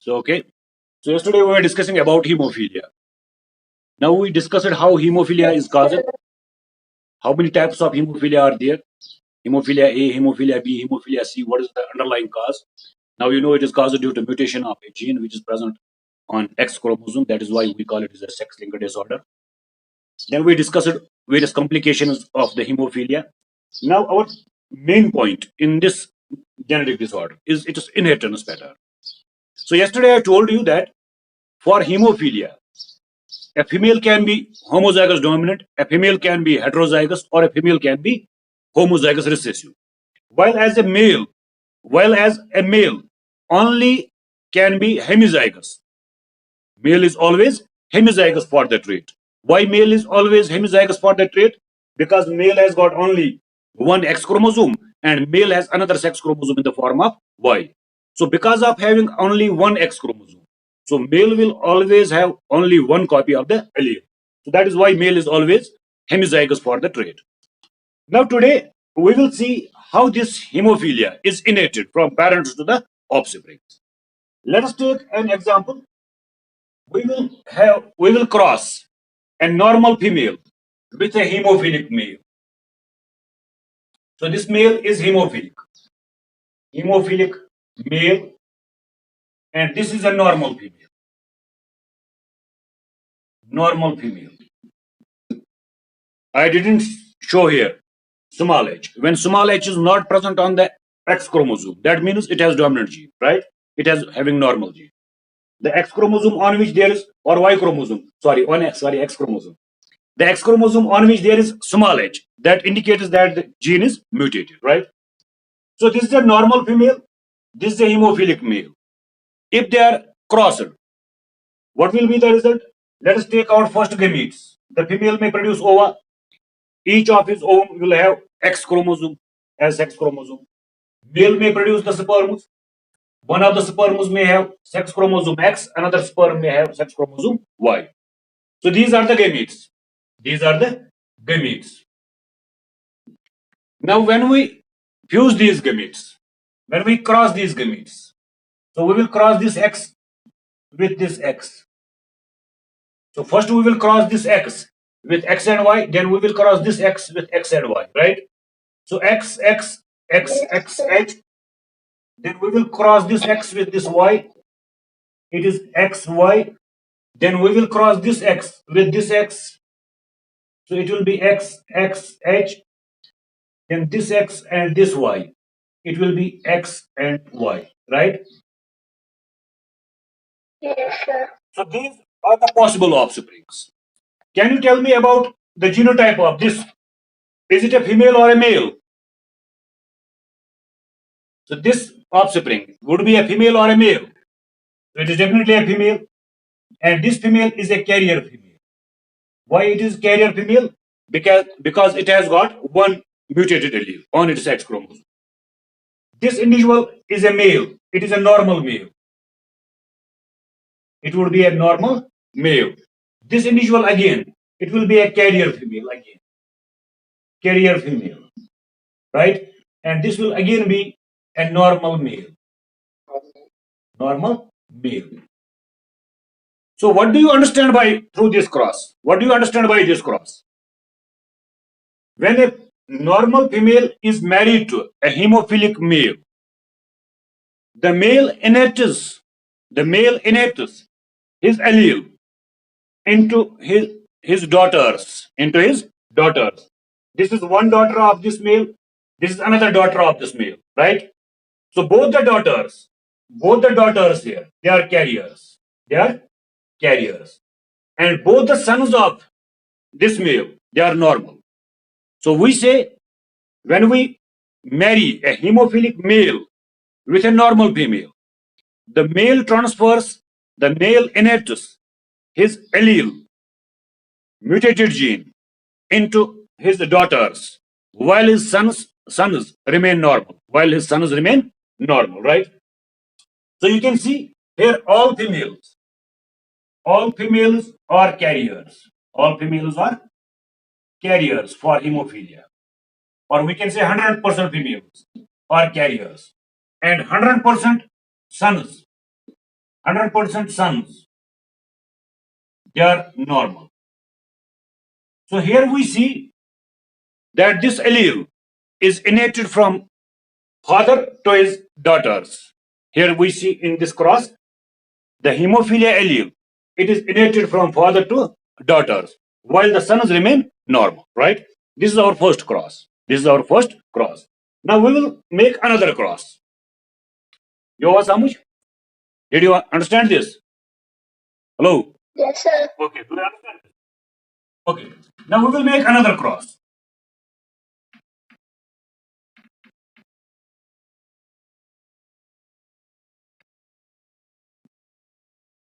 Okay. So yesterday we were discussing about hemophilia. Now we discussed how hemophilia is caused. How many types of hemophilia are there? Hemophilia A, hemophilia B, hemophilia C. What is the underlying cause? Now you know it is caused due to mutation of a gene which is present on X chromosome. That is why we call it as a sex-linked disorder. Then we discussed various complications of the hemophilia. Now our main point in this genetic disorder is it is inheritance pattern. So yesterday I told you that for hemophilia, a female can be homozygous dominant, a female can be heterozygous, or a female can be homozygous recessive. While as a male, while as a male only can be hemizygous. Male is always hemizygous for the trait. Why male is always hemizygous for the trait? Because male has got only one X chromosome and male has another sex chromosome in the form of Y. So because of having only one X chromosome, so male will always have only one copy of the allele. So that is why male is always hemizygous for the trait. Now today we will see how this hemophilia is inherited from parents to the offspring. Let us take an example. We will cross a normal female with a hemophilic male. So this male is hemophilic male, and this is a normal female. Normal female. I didn't show here small h. When small h is not present on the X chromosome, that means it has dominant gene, right? It has having normal gene. The X chromosome on which there is, or Y chromosome, X chromosome. The X chromosome on which there is small h, that indicates that the gene is mutated, right? So this is a normal female, this is a hemophilic male. If they are crossed, what will be the result? Let us take our first gametes. The female may produce ova. Each of his ovum will have X chromosome as sex chromosome. Male may produce the sperms. One of the sperms may have sex chromosome X, another sperm may have sex chromosome Y. So these are the gametes. These are the gametes. Now when we fuse these gametes, when we cross these gametes, so we will cross this X with this X. So first we will cross this X with X and Y, then we will cross this X with X and Y, right? So X, X, X, X, H. Then we will cross this X with this Y. It is X, Y. Then we will cross this X with this X. So it will be X, X, H. Then this X and this Y. It will be X and Y, right? Yes, sir. So these are the possible offsprings. Can you tell me about the genotype of this? Is it a female or a male? So this offspring would be a female or a male. So it is definitely a female. And this female is a carrier female. Why it is carrier female? Because it has got one mutated allele on its X chromosome. This individual is a male. It is a normal male. It would be a normal male. This individual again, it will be a carrier female again. Carrier female. Right? And this will again be a normal male. Normal male. So what do you understand by through this cross? What do you understand by this cross? When a normal female is married to a hemophilic male, the male inherits his allele into his daughters. This is one daughter of this male. This is another daughter of this male, right? So both the daughters here, they are carriers. And both the sons of this male, they are normal. So we say when we marry a hemophilic male with a normal female, the male inherits his allele, mutated gene, into his daughters, while his sons remain normal. Right? So you can see here all females are carriers. All females are carriers for hemophilia. Or we can say 100% females are carriers. And 100% sons 100% sons, they are normal. So here we see that this allele is inherited from father to his daughters. Here we see in this cross the hemophilia allele. It is inherited from father to daughters, while the sons remain normal, right? This is our first cross. This is our first cross. Now we will make another cross. You was Amuj? Did you understand this? Hello? Yes, sir. Okay, do you understand this? Okay. Now we will make another cross.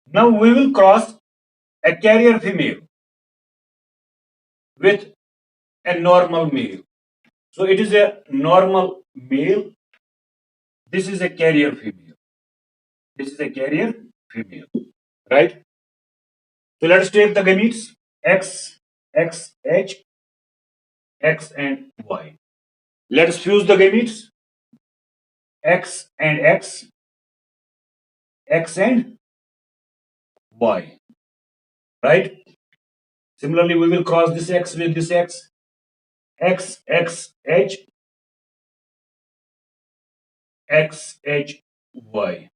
Now we will cross a carrier female with a normal male. So it is a normal male. This is a carrier female. This is a carrier female. Right? So let's take the gametes X, X, H, X, and Y. Let's fuse the gametes X and X, X and Y. Right? Similarly, we will cross this X with this X, X, X, H, X, H, Y.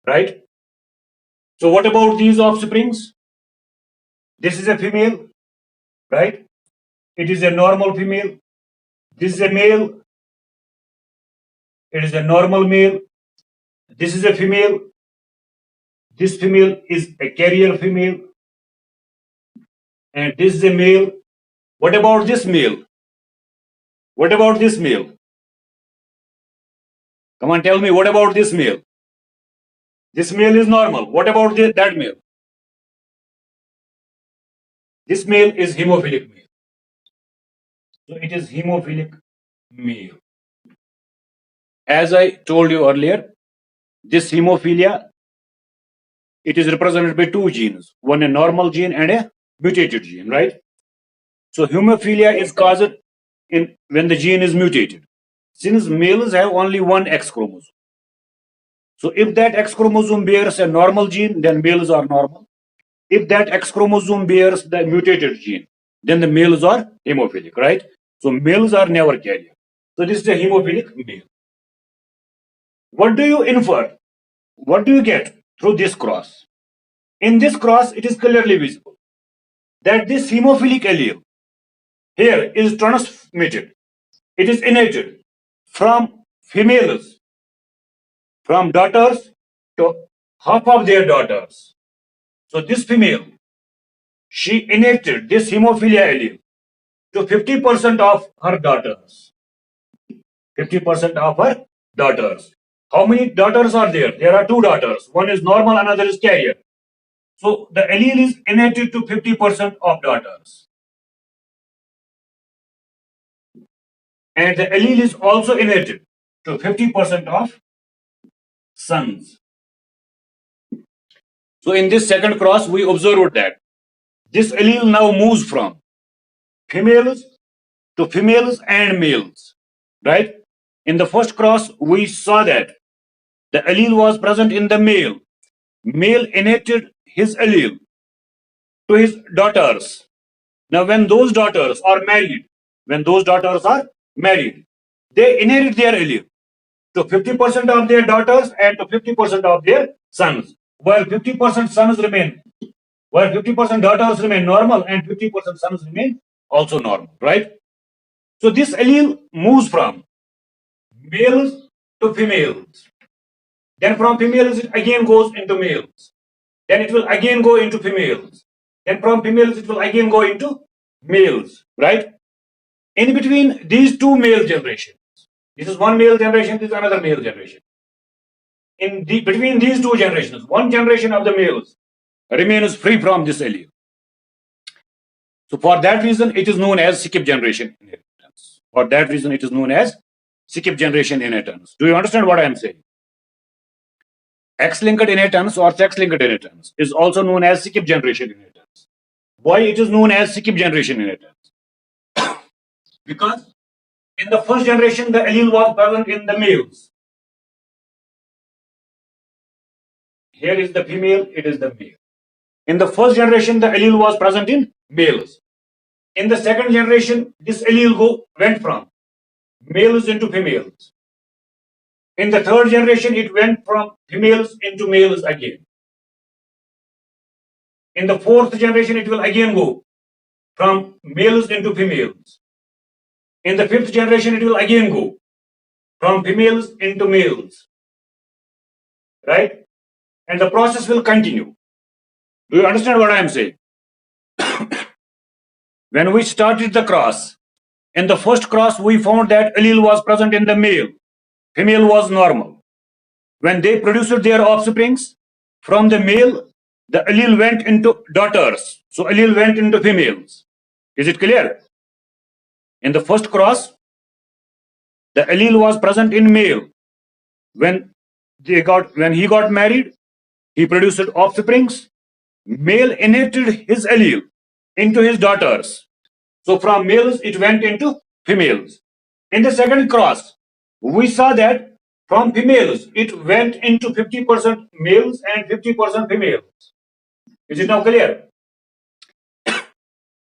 Right? So what about these offsprings? This is a female, right? It is a normal female. This is a male. It is a normal male. This is a female. This female is a carrier female. And this is a male. What about this male? What about this male? Come on, tell me, what about this male? This male is normal. What about that male? This male is hemophilic male. So it is hemophilic male. As I told you earlier, this hemophilia, it is represented by two genes, one a normal gene and a mutated gene, right? So hemophilia is caused in when the gene is mutated. Since males have only one X chromosome. So if that X chromosome bears a normal gene, then males are normal. If that X chromosome bears the mutated gene, then the males are hemophilic, right? So males are never carrier. So this is a hemophilic male. What do you infer? What do you get through this cross? In this cross, it is clearly visible that this hemophilic allele here is transmitted. It is inherited from females, from daughters to half of their daughters. So this female, she inherited this hemophilia allele to 50% of her daughters. 50% of her daughters. How many daughters are there? There are two daughters. One is normal, another is carrier. So the allele is inherited to 50% of daughters. And the allele is also inherited to 50% of sons. So in this second cross, we observed that this allele now moves from females to females and males, right? In the first cross, we saw that the allele was present in the male. Male inherited his allele to his daughters. Now, when those daughters are married, they inherit their allele to 50% of their daughters and to 50% of their sons, while 50% sons remain, while 50% daughters remain normal and 50% sons remain also normal, right? So this allele moves from males to females. Then from females it again goes into males. Then it will again go into females. Then from females it will again go into males, right? In between these two male generations, this is one male generation, this is another male generation. Between these two generations, one generation of the males remains free from this allele. So for that reason, it is known as skip generation inheritance. For that reason, it is known as skip generation inheritance. Do you understand what I am saying? X-linked inheritance or sex-linked inheritance is also known as skip generation inheritance. Why it is known as skip generation inheritance? Because in the first generation, the allele was present in the males. Here is the female, it is the male. In the first generation, the allele was present in males. In the second generation, this allele went from males into females. In the third generation, it went from females into males again. In the fourth generation, it will again go from males into females. In the fifth generation, it will again go from females into males. Right? And the process will continue. Do you understand what I am saying? When we started the cross, in the first cross, we found that allele was present in the male. Female was normal. When they produced their offsprings, from the male, the allele went into daughters. So allele went into females. Is it clear? In the first cross, the allele was present in male. When he got married, he produced offsprings. Male inherited his allele into his daughters. So from males, it went into females. In the second cross, we saw that from females, it went into 50% males and 50% females. Is it now clear?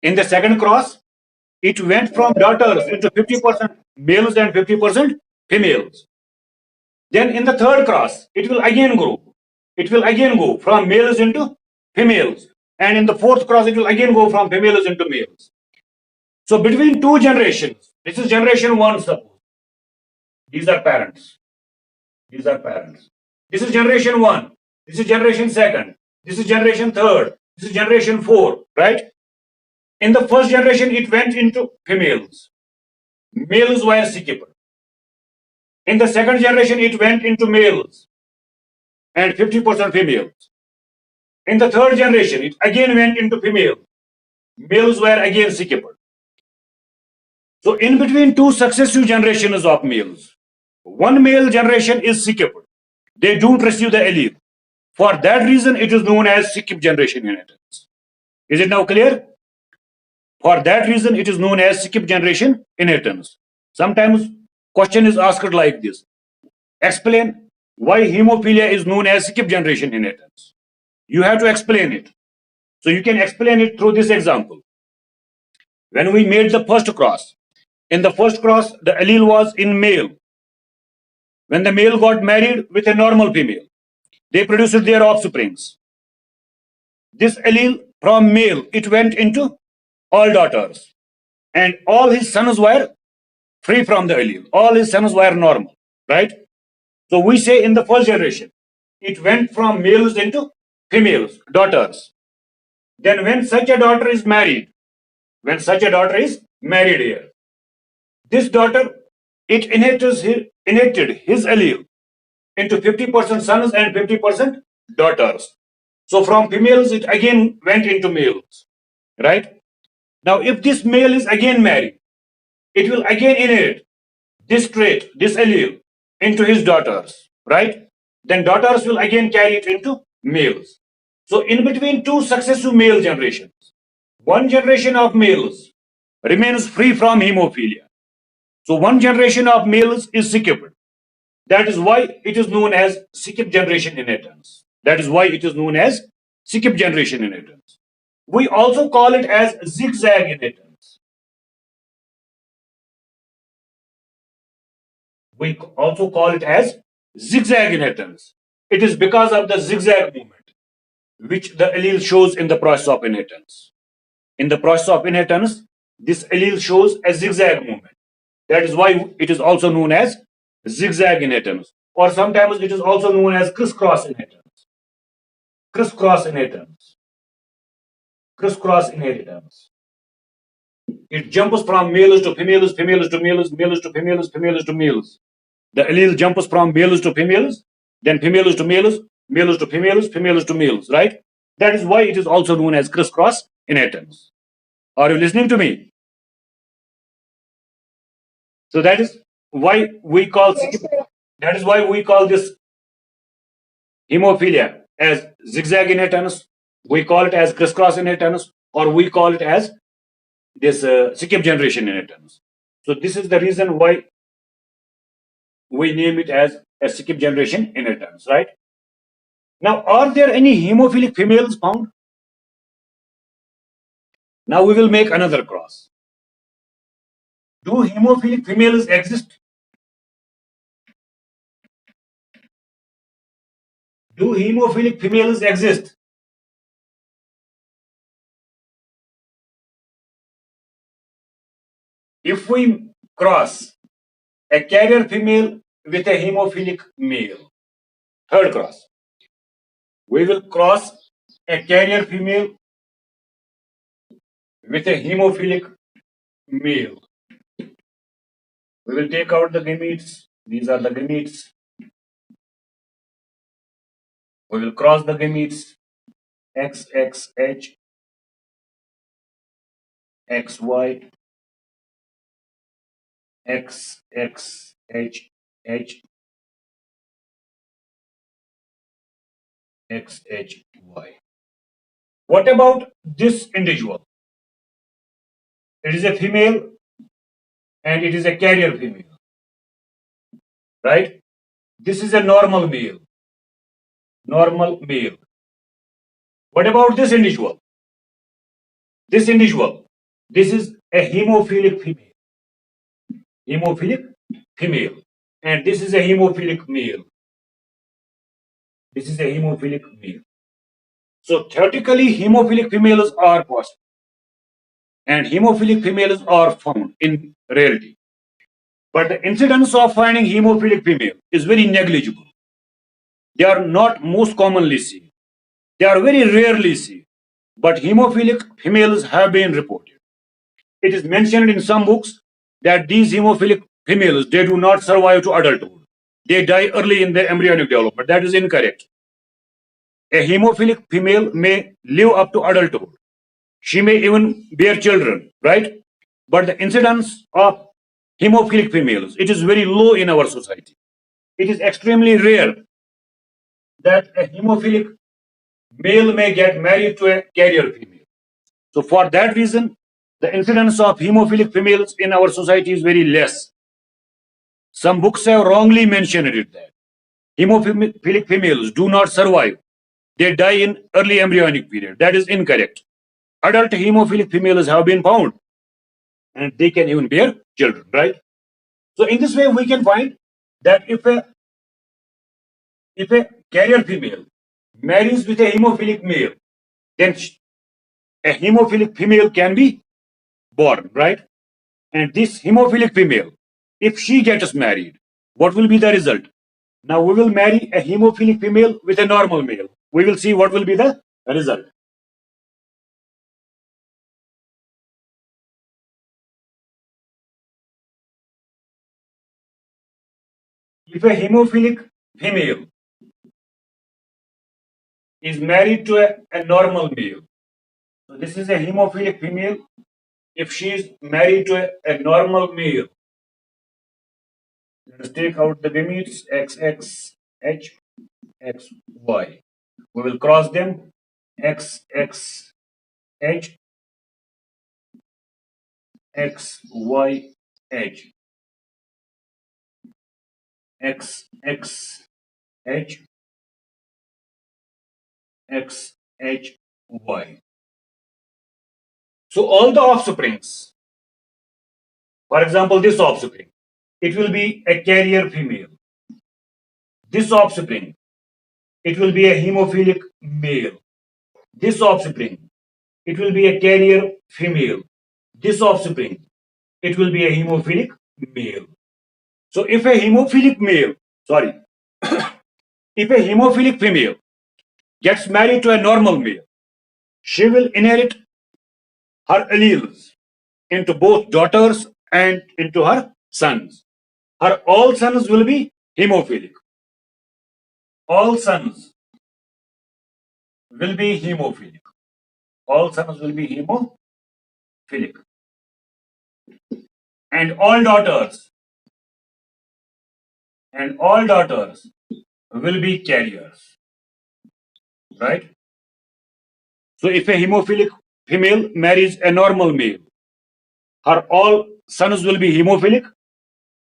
In the second cross, it went from daughters into 50% males and 50% females. Then in the third cross, it will again grow. It will again go from males into females. And in the fourth cross, it will again go from females into males. So between two generations, this is generation one, suppose. These are parents. These are parents. This is generation one. This is generation second. This is generation third. This is generation four, right? In the first generation, it went into females. Males were skipped. In the second generation, it went into males and 50% females. In the third generation, it again went into females. Males were again skipped. So in between two successive generations of males, one male generation is skipped. They don't receive the allele. For that reason, it is known as skip generation inheritance. Is it now clear? For that reason, it is known as skip generation inheritance. Sometimes question is asked like this. Explain why hemophilia is known as skip generation inheritance. You have to explain it. So you can explain it through this example. When we made the first cross, in the first cross, the allele was in male. When the male got married with a normal female, they produced their offsprings. This allele from male, it went into all daughters. And all his sons were free from the allele. All his sons were normal, right? So we say in the first generation, it went from males into females, daughters. Then when such a daughter is married here, this daughter, it inherited his allele into 50% sons and 50% daughters. So from females, it again went into males, right? Now, if this male is again married, it will again inherit this trait, this allele, into his daughters, right? Then daughters will again carry it into males. So in between two successive male generations, one generation of males remains free from hemophilia. So one generation of males is skipped. That is why it is known as skip generation inheritance. That is why it is known as skip generation inheritance. We also call it as zigzag inheritance. We also call it as zigzag inheritance. It is because of the zigzag movement which the allele shows in the process of inheritance. In the process of inheritance, this allele shows a zigzag movement. That is why it is also known as zigzag inheritance, or sometimes it is also known as crisscross inheritance. Crisscross inheritance. Crisscross inheritance. It jumps from males to females, females to males, males to females, females to males. The allele jumps from males to females, then females to males, males to females, females to males, right? That is why it is also known as crisscross inheritance. Are you listening to me? So that is why we call this hemophilia as zigzag inheritance. We call it as crisscross inheritance, or we call it as this skip generation inheritance. So this is the reason why we name it as a skip generation inheritance, right? Now, are there any hemophilic females found? Now we will make another cross. Do hemophilic females exist? Do hemophilic females exist? If we cross a carrier female with a hemophilic male, third cross, we will cross a carrier female with a hemophilic male. We will take out the gametes. These are the gametes. We will cross the gametes XXH, XY, XXH, XHY. What about this individual? It is a female and it is a carrier female, right? This is a normal male. Normal male. What about this individual? This individual, this is a hemophilic female. Hemophilic female. And this is a hemophilic male. This is a hemophilic male. So theoretically, hemophilic females are possible. And hemophilic females are found in reality. But the incidence of finding hemophilic female is very negligible. They are not most commonly seen. They are very rarely seen. But hemophilic females have been reported. It is mentioned in some books that these hemophilic females, they do not survive to adulthood. They die early in the embryonic development. That is incorrect. A hemophilic female may live up to adulthood. She may even bear children, right? But the incidence of hemophilic females, it is very low in our society. It is extremely rare that a hemophilic male may get married to a carrier female. So for that reason, the incidence of hemophilic females in our society is very less. Some books have wrongly mentioned it that hemophilic females do not survive. They die in early embryonic period. That is incorrect. Adult hemophilic females have been found and they can even bear children, right? So in this way, we can find that if a carrier female marries with a hemophilic male, then a hemophilic female can be born, right? And this hemophilic female, if she gets married, what will be the result? Now we will marry a hemophilic female with a normal male. We will see what will be the result. If a hemophilic female is married to a normal male, so this is a hemophilic female. If she is married to a normal male, let us take out the gametes XXH, XY. We will cross them XXH, XYH, XXH, XHY. So all the offsprings, for example, this offspring, it will be a carrier female. This offspring, it will be a hemophilic male. This offspring, it will be a carrier female. This offspring, it will be a hemophilic male. So if a hemophilic male, sorry, if a hemophilic female gets married to a normal male, she will inherit her alleles into both daughters and into her sons. Her all sons will be hemophilic. All sons will be hemophilic. All sons will be hemophilic. And all daughters will be carriers. Right? So if a hemophilic female marries a normal male, her all sons will be hemophilic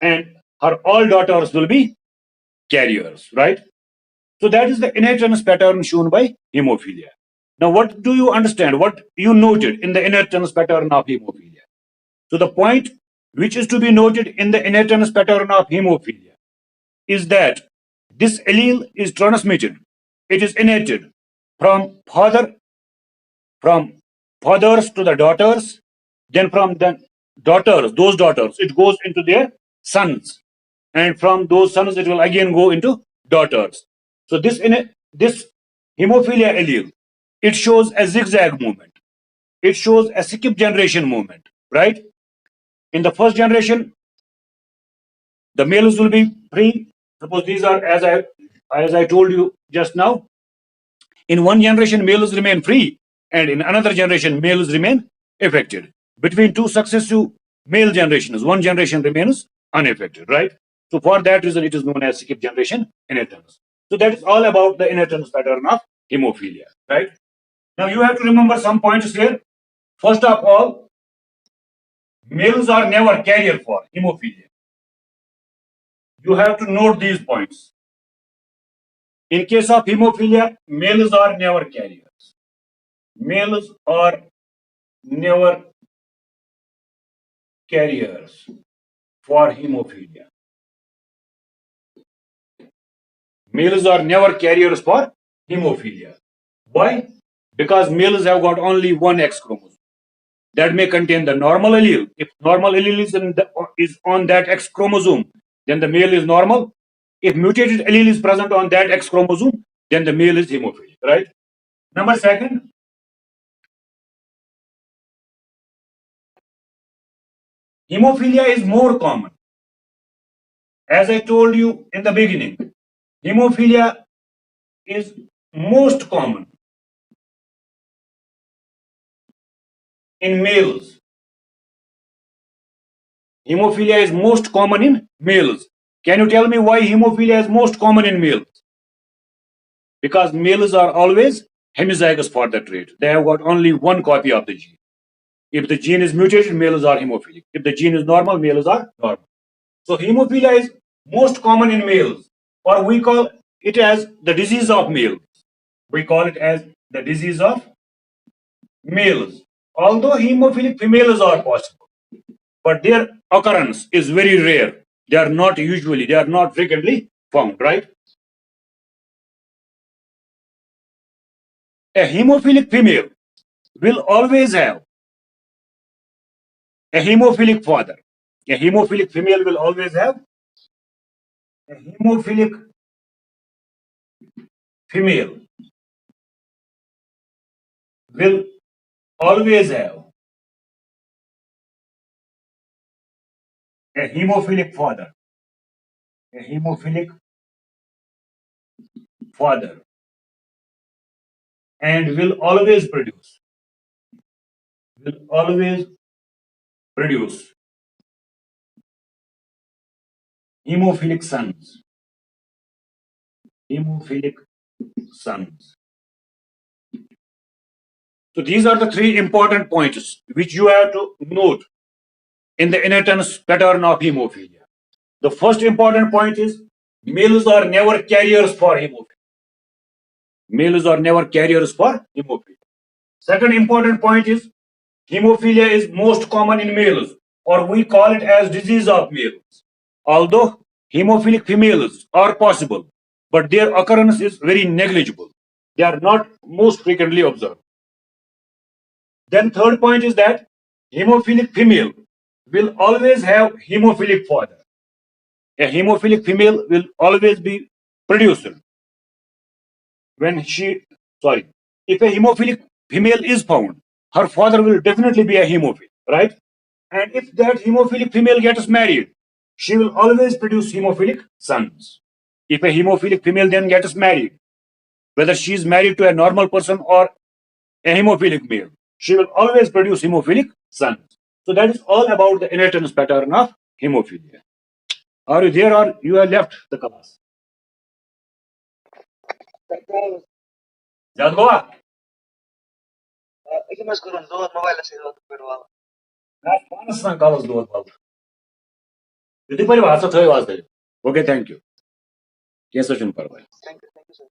and her all daughters will be carriers, right? So that is the inheritance pattern shown by hemophilia. Now, what do you understand? What you noted in the inheritance pattern of hemophilia? So the point which is to be noted in the inheritance pattern of hemophilia is that this allele is transmitted. It is inherited from from fathers to the daughters, then from the those daughters, it goes into their sons, and from those sons, it will again go into daughters. So this hemophilia allele, it shows a zigzag movement. It shows a skip generation movement, right? In the first generation, the males will be free. Suppose these are as I told you just now. In one generation, males remain free, and in another generation, males remain affected. Between two successive male generations, one generation remains unaffected, right? So for that reason, it is known as skip generation inheritance. So that is all about the inheritance pattern of hemophilia, right? Now you have to remember some points here. First of all, males are never carrier for hemophilia. You have to note these points. In case of hemophilia, males are never carriers. Males are never carriers for hemophilia. Males are never carriers for hemophilia. Why? Because males have got only one X chromosome that may contain the normal allele. If normal allele is on that X chromosome, then the male is normal. If mutated allele is present on that X chromosome, then the male is hemophilic, right? Number second, hemophilia is more common. As I told you in the beginning, hemophilia is most common in males. Hemophilia is most common in males. Can you tell me why hemophilia is most common in males? Because males are always homozygous for the trait. They have got only one copy of the gene. If the gene is mutated, males are hemophilic. If the gene is normal, males are normal. So hemophilia is most common in males, or we call it as the disease of males. We call it as the disease of males. Although hemophilic females are possible, but their occurrence is very rare. They are not frequently found, right? A hemophilic female will always have a hemophilic father. A hemophilic female will always have a hemophilic female will always have a hemophilic father. A hemophilic father, and will always produce hemophilic sons. Hemophilic sons. So these are the three important points which you have to note in the inheritance pattern of hemophilia. The first important point is males are never carriers for hemophilia. Males are never carriers for hemophilia. Second important point is hemophilia is most common in males, or we call it as disease of males. Although hemophilic females are possible, but their occurrence is very negligible. They are not most frequently observed. Then third point is that hemophilic female will always have hemophilic father. A hemophilic female will always be producer. If a hemophilic female is found, her father will definitely be a hemophile, right? And if that hemophilic female gets married, she will always produce hemophilic sons. If a hemophilic female then gets married, whether she is married to a normal person or a hemophilic male, she will always produce hemophilic sons. So that is all about the inheritance pattern of hemophilia. Are you there, or you have left the class? Jangan Goa. Iki mas kurang doon, mawala sa iyo, pero Panas na kalas doon bal. Jadi परिभाषा थयो वास्ते. Okay, thank you. Yes, Sachin Parvai. thank you, sir.